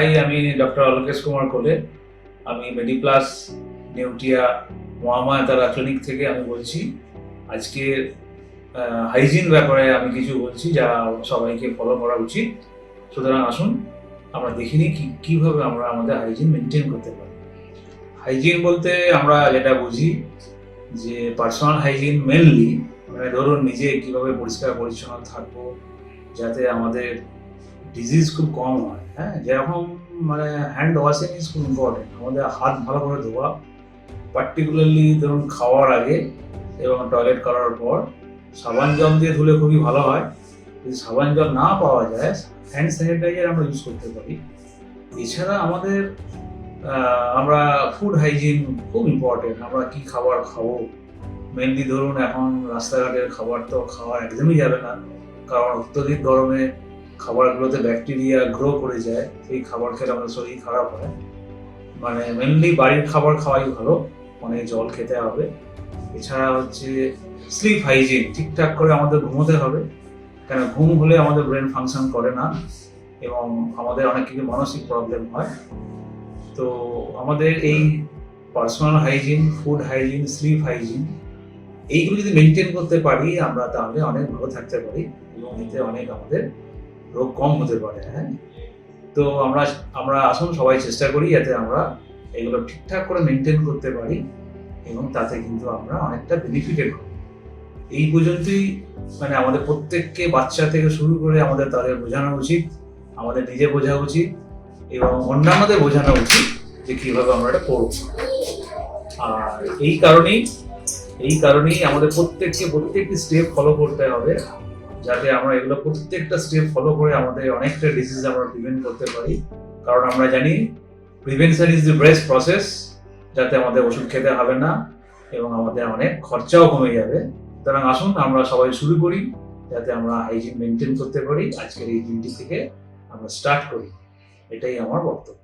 High, আমি doctor Alokesh Kumar কোলে। আমি মেডিপ্লাস নেউটিয়া মহামায়াতারা ক্লিনিক থেকে আমি বলছি। আজকে হাইজিন ব্যাপারে আমি কিছু বলছি যা সবাইকে ফলো করা উচিত। সুতরাং আসুন আমরা দেখি নিই কীভাবে আমরা আমাদের হাইজিন মেনটেন করতে পারি। হাইজিন বলতে আমরা যেটা বুঝি যে পার্সোনাল হাইজিন মেনলি মানে ধরুন নিজে কীভাবে পরিষ্কার পরিচ্ছন্ন থাকবো যাতে আমাদের ডিজিজ খুব কম হয়। হ্যাঁ, যেরকম মানে হ্যান্ড ওয়াশিং ইজ খুব ইম্পর্টেন্ট। আমাদের হাত ভালো করে ধোয়া, পার্টিকুলারলি ধরুন খাওয়ার আগে এবং টয়লেট করার পর সাবান জল দিয়ে ধুলে খুবই ভালো হয়। যদি সাবান জল না পাওয়া যায়, হ্যান্ড স্যানিটাইজার আমরা ইউজ করতে পারি। এছাড়া আমাদের আমরা ফুড হাইজিন খুব ইম্পর্টেন্ট। আমরা কি খাবার খাবো, মেনলি ধরুন এখন রাস্তাঘাটের খাবার তো খাওয়া একদমই যাবে না, কারণ অত্যধিক গরমে খাবারগুলোতে ব্যাকটেরিয়া গ্রো করে যায়। সেই খাবার খেলে আমাদের শরীর খারাপ হয়। মানে মেনলি বাড়ির খাবার খাওয়াই ভালো, অনেক জল খেতে হবে। এছাড়া হচ্ছে স্লিপ হাইজিন, ঠিকঠাক করে আমাদের ঘুমোতে হবে, কেন ঘুম হলে আমাদের ব্রেন ফাংশন করে না এবং আমাদের অনেক কিছু মানসিক প্রবলেম হয়। তো আমাদের এই personal hygiene, food hygiene, slip hygiene এইগুলো যদি মেনটেন করতে পারি আমরা, তাহলে অনেক ভালো থাকতে পারি এবং এতে অনেক আমাদের রোগ কম হতে পারে। হ্যাঁ, তো আমরা আসুন সবাই চেষ্টা করি যাতে আমরা এগুলো ঠিকঠাক করে মেনটেন করতে পারি এবং তাতে কিন্তু আমরা অনেকটা বেনিফিটেড হব। এই পর্যন্তই মানে আমাদের প্রত্যেককে, বাচ্চা থেকে শুরু করে আমাদের তাদের বোঝানো উচিত, আমাদের নিজে বোঝা উচিত এবং অন্যান্যদের বোঝানো উচিত যে কীভাবে আমরা এটা করব। আর এই কারণেই আমাদের প্রত্যেকটি স্টেপ ফলো করতে হবে, যাতে আমরা এগুলো প্রত্যেকটা স্টেপ ফলো করে আমাদের অনেকটা ডিজিজ আমরা প্রিভেন্ট করতে পারি। কারণ আমরা জানি prevention is the best process, যাতে আমাদের ওষুধ খেতে হবে না এবং আমাদের অনেক খরচাও কমে যাবে। সুতরাং আসুন আমরা সবাই শুরু করি যাতে আমরা হাইজিন মেনটেন করতে পারি। আজকের এই দিনটি থেকে আমরা স্টার্ট করি, এটাই আমার বক্তব্য।